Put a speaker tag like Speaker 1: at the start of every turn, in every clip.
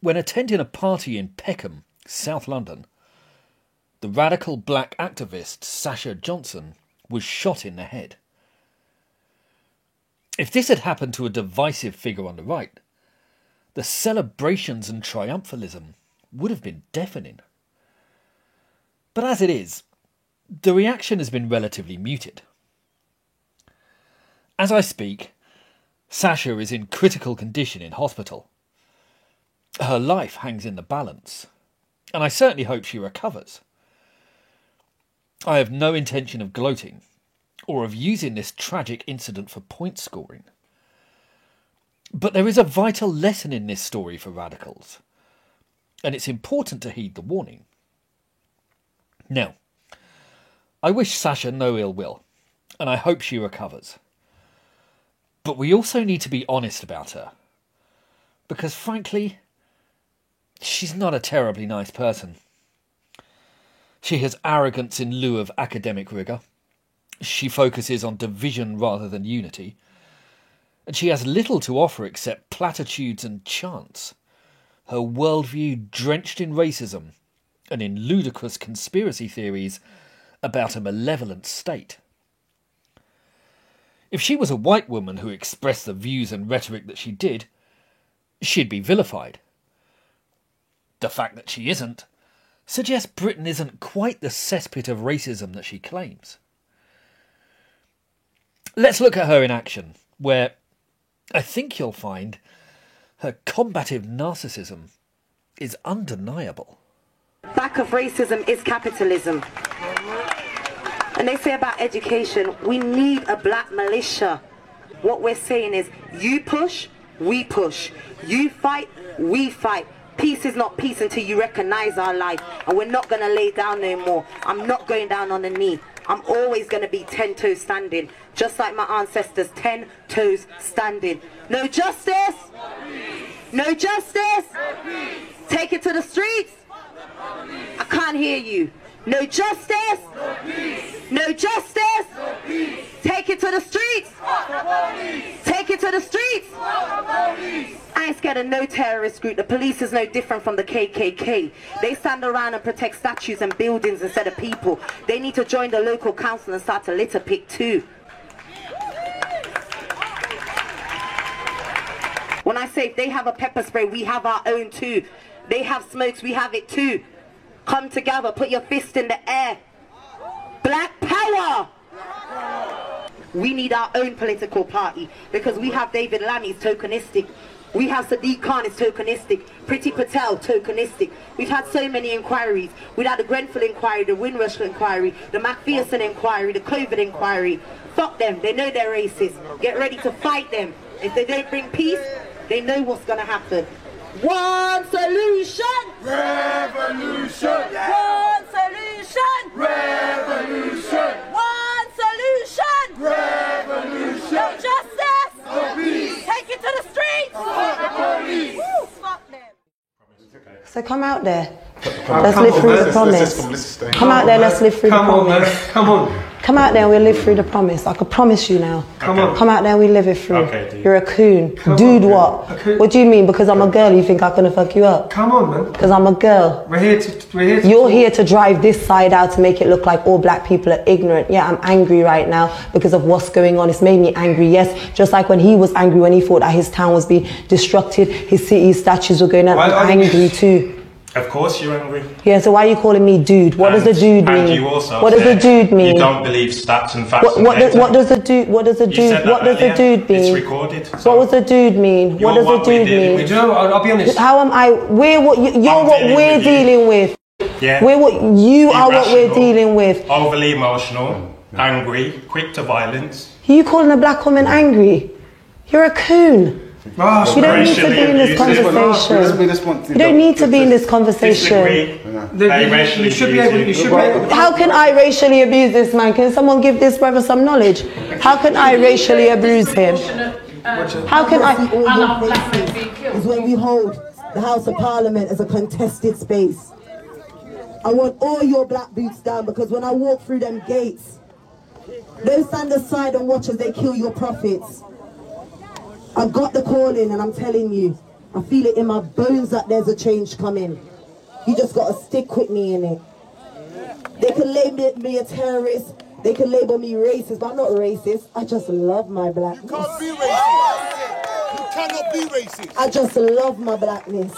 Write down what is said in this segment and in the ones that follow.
Speaker 1: when attending a party in Peckham, South London, the radical black activist Sasha Johnson was shot in the head. If this had happened to a divisive figure on the right, the celebrations and triumphalism would have been deafening. But as it is, the reaction has been relatively muted. As I speak, Sasha is in critical condition in hospital. Her life hangs in the balance, and I certainly hope she recovers. I have no intention of gloating or of using this tragic incident for point scoring. But there is a vital lesson in this story for radicals, and it's important to heed the warning. Now, I wish Sasha no ill will, and I hope she recovers. But we also need to be honest about her, because frankly, she's not a terribly nice person. She has arrogance in lieu of academic rigour. She focuses on division rather than unity. And she has little to offer except platitudes and chants. Her worldview drenched in racism and in ludicrous conspiracy theories about a malevolent state. If she was a white woman who expressed the views and rhetoric that she did, she'd be vilified. The fact that she isn't suggests Britain isn't quite the cesspit of racism that she claims. Let's look at her in action, where I think you'll find her combative narcissism is undeniable.
Speaker 2: Back of racism is capitalism. And they say about education, we need a black militia. What we're saying is, you push, we push. You fight, we fight. Peace is not peace until you recognise our life. And we're not going to lay down no more. I'm not going down on a knee. I'm always going to be 10 toes standing. Just like my ancestors, 10 toes standing. No justice! No justice! Take it to the streets! I can't hear you. No justice! No justice! Take it to the streets! Take it to the streets! I ain't scared of no terrorist group. The police is no different from the KKK. They stand around and protect statues and buildings instead of people. They need to join the local council and start to litter pick too. When I say if they have a pepper spray, we have our own too. They have smokes, we have it too. Come together, put your fist in the air. Black power! We need our own political party because we have David Lammy's tokenistic. We have Sadiq Khan is tokenistic. Priti Patel, tokenistic. We've had so many inquiries. We've had the Grenfell inquiry, the Windrush inquiry, the Macpherson inquiry, the COVID inquiry. Fuck them, they know they're racist. Get ready to fight them. If they don't bring peace, they know what's going to happen. One solution!
Speaker 3: Revolution!
Speaker 2: One solution!
Speaker 3: Revolution!
Speaker 2: One solution!
Speaker 3: Revolution!
Speaker 2: No justice!
Speaker 3: No peace!
Speaker 2: Take it to the streets!
Speaker 3: Fuck the police!
Speaker 2: Woo, fuck them!
Speaker 4: So come out there. Let's live through the promise. Come out there, let's live through the promise.
Speaker 5: Come on.
Speaker 4: Come out there and we'll live through the promise. I can promise you now.
Speaker 5: Come on.
Speaker 4: Come out there and we live it through.
Speaker 5: Okay, dude.
Speaker 4: You're a coon.
Speaker 5: Come
Speaker 4: Dude,
Speaker 5: on,
Speaker 4: what?
Speaker 5: a coon.
Speaker 4: What do you mean? Because I'm a girl, you think I'm gonna fuck you up?
Speaker 5: Come on, man.
Speaker 4: Because I'm a girl.
Speaker 5: We're here to
Speaker 4: You're here to drive this side out to make it look like all black people are ignorant. Yeah, I'm angry right now because of what's going on. It's made me angry, yes. Just like when he was angry when he thought that his town was being destructed, his city statues were going up. I'm angry too.
Speaker 5: Of course you're angry.
Speaker 4: Yeah, so why are you calling me dude? What does the dude mean?
Speaker 5: And you also
Speaker 4: what does the dude mean?
Speaker 5: You don't believe stats and facts.
Speaker 4: What does the dude mean?
Speaker 5: It's recorded.
Speaker 4: What does the dude mean? What does the dude mean?
Speaker 5: You know, I'll be honest.
Speaker 4: How am I? You're what we're dealing with.
Speaker 5: Yeah.
Speaker 4: We're what you are. What we're dealing with.
Speaker 5: Overly emotional, angry, quick to violence.
Speaker 4: You calling a black woman angry? You're a coon. You don't need to be in this conversation. You don't need to be in this conversation.
Speaker 5: You should be able.
Speaker 4: How can I racially abuse this man? Can someone give this brother some knowledge? How can I racially abuse him? How can I?
Speaker 6: Is when we hold the House of Parliament as a contested space. I want all your black boots down because when I walk through them gates, don't stand aside and watch as they kill your prophets. I've got the calling and I'm telling you, I feel it in my bones that there's a change coming. You just got to stick with me in it. They can label me a terrorist. They can label me racist, but I'm not racist. I just love my blackness.
Speaker 3: You can't be racist. You cannot be racist.
Speaker 6: I just love my blackness.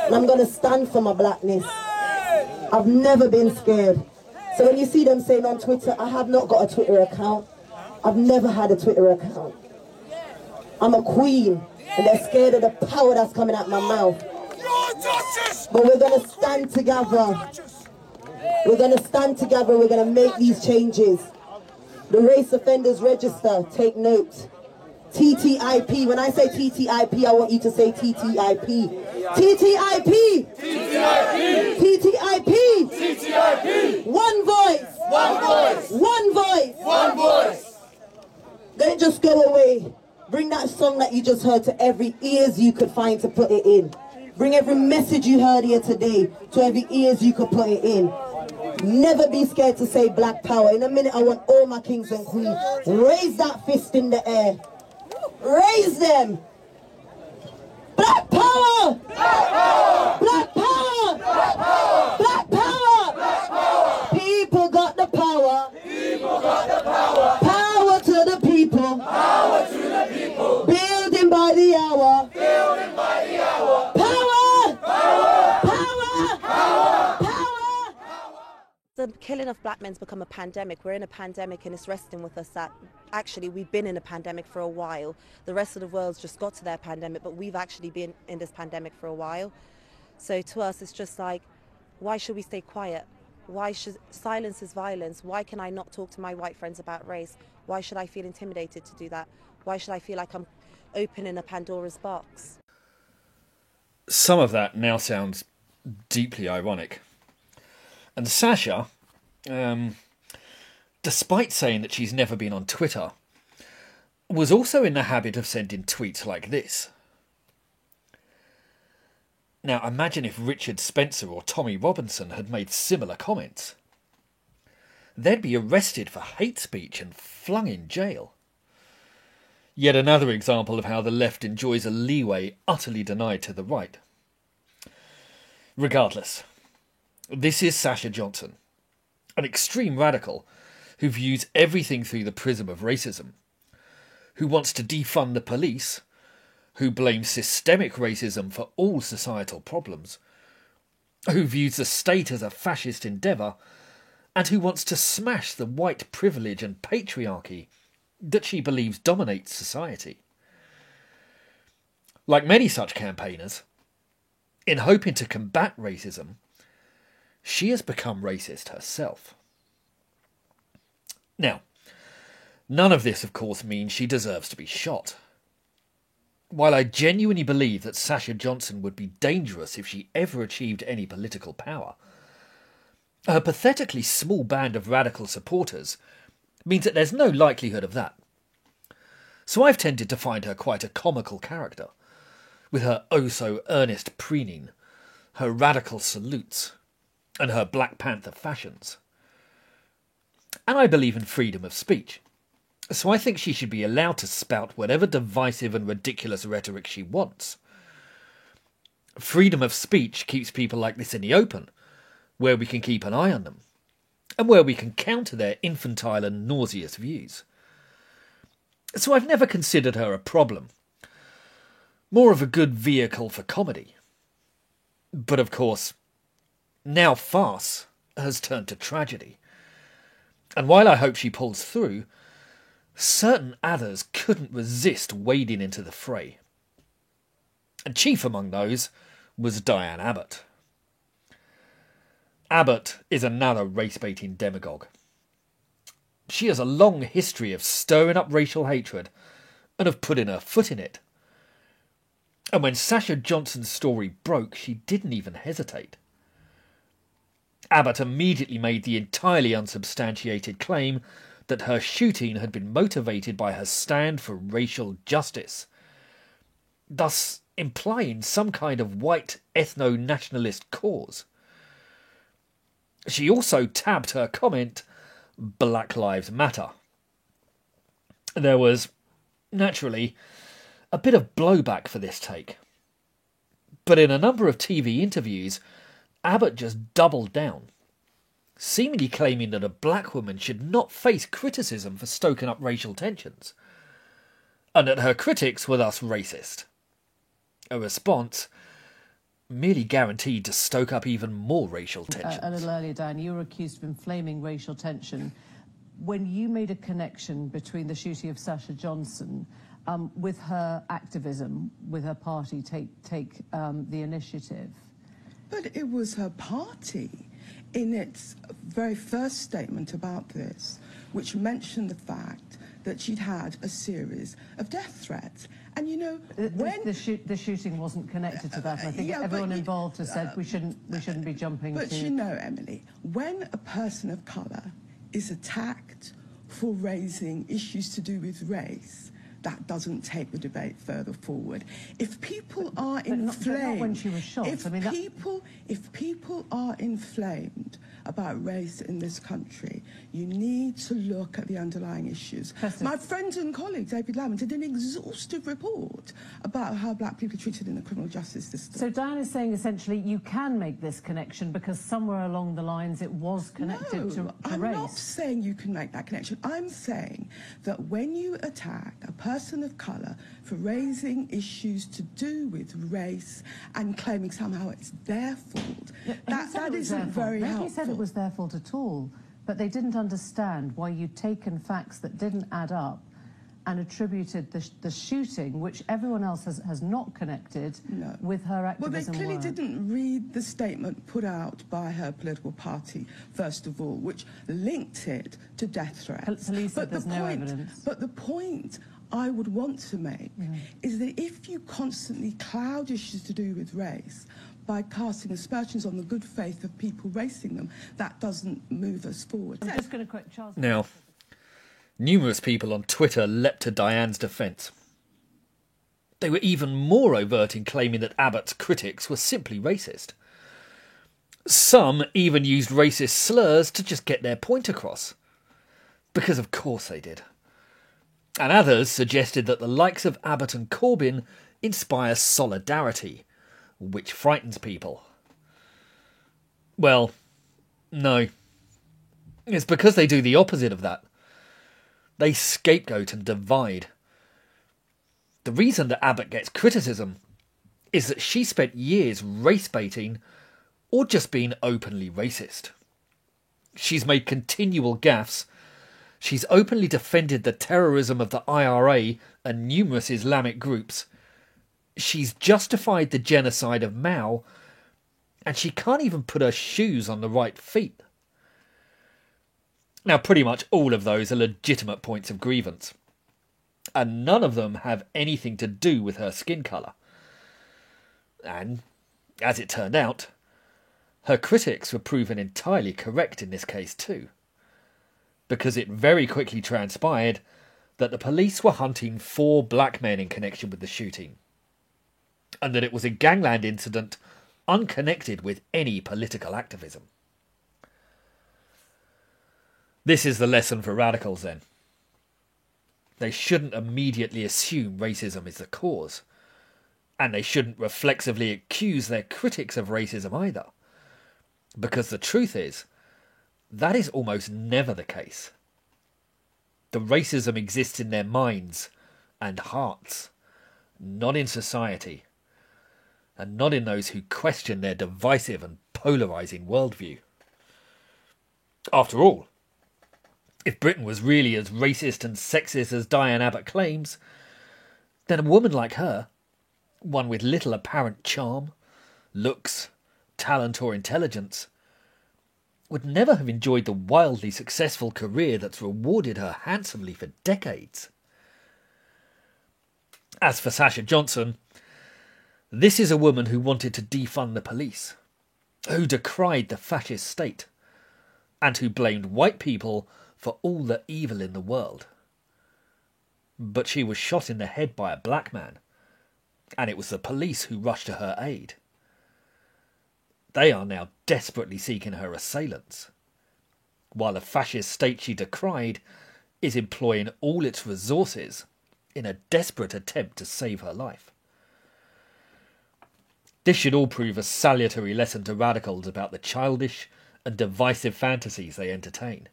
Speaker 6: And I'm going to stand for my blackness. I've never been scared. So when you see them saying on Twitter, I have not got a Twitter account. I've never had a Twitter account. I'm a queen, and they're scared of the power that's coming out my mouth. But we're going to stand together. We're going to stand together. We're going to make these changes. The Race Offenders Register, take note. TTIP. When I say TTIP, I want you to say TTIP. TTIP.
Speaker 3: TTIP.
Speaker 6: TTIP.
Speaker 3: TTIP.
Speaker 6: One voice.
Speaker 3: One voice.
Speaker 6: One voice.
Speaker 3: One voice.
Speaker 6: Don't just go away. Bring that song that you just heard to every ears you could find to put it in. Bring every message you heard here today to every ears you could put it in. Never be scared to say black power. In a minute, I want all my kings and queens. Raise that fist in the air. Raise them. Black power. Black power. Black power.
Speaker 3: Black power.
Speaker 6: Black power.
Speaker 3: Black power.
Speaker 6: People got the power.
Speaker 3: People got the power.
Speaker 6: Power to the people.
Speaker 3: Power to the people.
Speaker 6: Building by the hour.
Speaker 3: Building by the hour.
Speaker 6: Power.
Speaker 3: Power.
Speaker 6: Power.
Speaker 3: Power.
Speaker 6: Power.
Speaker 7: The killing of black men's become a pandemic. We're in a pandemic, and it's resting with us that actually we've been in a pandemic for a while. The rest of the world's just got to their pandemic, but we've actually been in this pandemic for a while. So to us, it's just like, why should we stay quiet? Why should silence is violence? Why can I not talk to my white friends about race? Why should I feel intimidated to do that? Why should I feel like I'm opening a Pandora's box?
Speaker 1: Some of that now sounds deeply ironic. And Sasha, despite saying that she's never been on Twitter, was also in the habit of sending tweets like this. Now, imagine if Richard Spencer or Tommy Robinson had made similar comments. They'd be arrested for hate speech and flung in jail. Yet another example of how the left enjoys a leeway utterly denied to the right. Regardless, this is Sasha Johnson, an extreme radical who views everything through the prism of racism, who wants to defund the police, who blames systemic racism for all societal problems, who views the state as a fascist endeavour, and who wants to smash the white privilege and patriarchy that she believes dominates society. Like many such campaigners, in hoping to combat racism, she has become racist herself. Now, none of this, of course, means she deserves to be shot. While I genuinely believe that Sasha Johnson would be dangerous if she ever achieved any political power, her pathetically small band of radical supporters means that there's no likelihood of that. So I've tended to find her quite a comical character, with her oh-so-earnest preening, her radical salutes, and her Black Panther fashions. And I believe in freedom of speech, so I think she should be allowed to spout whatever divisive and ridiculous rhetoric she wants. Freedom of speech keeps people like this in the open, where we can keep an eye on them, and where we can counter their infantile and nauseous views. So I've never considered her a problem, more of a good vehicle for comedy. But of course, now farce has turned to tragedy. And while I hope she pulls through, certain others couldn't resist wading into the fray. And chief among those was Diane Abbott. Abbott is another race-baiting demagogue. She has a long history of stirring up racial hatred and of putting her foot in it. And when Sasha Johnson's story broke, she didn't even hesitate. Abbott immediately made the entirely unsubstantiated claim that her shooting had been motivated by her stand for racial justice, thus implying some kind of white ethno-nationalist cause. She also tabbed her comment, Black Lives Matter. There was, naturally, a bit of blowback for this take, But in a number of TV interviews, Abbott just doubled down, seemingly claiming that a black woman should not face criticism for stoking up racial tensions, and that her critics were thus racist. A response merely guaranteed to stoke up even more racial tensions.
Speaker 8: A little earlier, Diane, you were accused of inflaming racial tension. When you made a connection between the shooting of Sasha Johnson with her activism, with her party take the initiative.
Speaker 9: But it was her party in its very first statement about this, which mentioned the fact that she'd had a series of death threats. And you know, when
Speaker 8: the shooting wasn't connected to that, I think everyone involved has said we shouldn't be jumping.
Speaker 9: But you know, Emily, when a person of colour is attacked for raising issues to do with race, that doesn't take the debate further forward. If people are inflamed,
Speaker 8: but not when she was shot.
Speaker 9: If people are inflamed about race in this country, you need to look at the underlying issues. My friend and colleague David Lamont did an exhaustive report about how black people are treated in the criminal justice system.
Speaker 8: So Diane is saying essentially you can make this connection because somewhere along the lines it was connected to race.
Speaker 9: I'm not saying you can make that connection. I'm saying that when you attack a person of colour for raising issues to do with race and claiming somehow it's their fault, that isn't very helpful.
Speaker 8: Nobody said it was their fault at all, but they didn't understand why you'd taken facts that didn't add up and attributed the shooting, which everyone else has not connected, with her activism.
Speaker 9: Well, they clearly didn't read the statement put out by her political party, first of all, which linked it to death threats.
Speaker 8: Police said there's no evidence.
Speaker 9: But the point I would want to make is that if you constantly cloud issues to do with race by casting aspersions on the good faith of people raising them, that doesn't move us forward.
Speaker 8: I'm just going to quote Charles.
Speaker 1: Now, numerous people on Twitter leapt to Diane's defence. They were even more overt in claiming that Abbott's critics were simply racist. Some even used racist slurs to just get their point across. Because of course they did. And others suggested that the likes of Abbott and Corbyn inspire solidarity, which frightens people. Well, no. It's because they do the opposite of that. They scapegoat and divide. The reason that Abbott gets criticism is that she spent years race-baiting or just being openly racist. She's made continual gaffes. She's openly defended the terrorism of the IRA and numerous Islamic groups. She's justified the genocide of Mao, and she can't even put her shoes on the right feet. Now, pretty much all of those are legitimate points of grievance, and none of them have anything to do with her skin colour. And, as it turned out, her critics were proven entirely correct in this case too, because it very quickly transpired that the police were hunting 4 black men in connection with the shooting, and that it was a gangland incident unconnected with any political activism. This is the lesson for radicals then. They shouldn't immediately assume racism is the cause, and they shouldn't reflexively accuse their critics of racism either, because the truth is, that is almost never the case. The racism exists in their minds and hearts, not in society, and not in those who question their divisive and polarising worldview. After all, if Britain was really as racist and sexist as Diane Abbott claims, then a woman like her, one with little apparent charm, looks, talent or intelligence, would never have enjoyed the wildly successful career that's rewarded her handsomely for decades. As for Sasha Johnson, this is a woman who wanted to defund the police, who decried the fascist state, and who blamed white people for all the evil in the world. But she was shot in the head by a black man, and it was the police who rushed to her aid. They are now desperately seeking her assailants, while the fascist state she decried is employing all its resources in a desperate attempt to save her life. This should all prove a salutary lesson to radicals about the childish and divisive fantasies they entertain.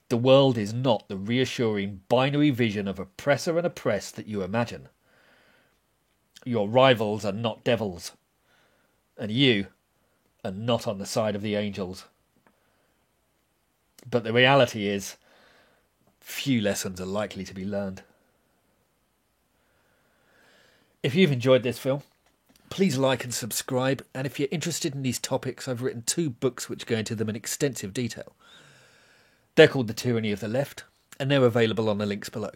Speaker 1: The world is not the reassuring binary vision of oppressor and oppressed that you imagine. Your rivals are not devils, and you are not on the side of the angels. But the reality is, few lessons are likely to be learned. If you've enjoyed this film, please like and subscribe, and if you're interested in these topics, I've written 2 books which go into them in extensive detail. They're called The Tyranny of the Left, and they're available on the links below.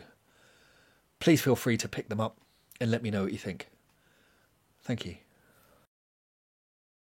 Speaker 1: Please feel free to pick them up and let me know what you think. Thank you.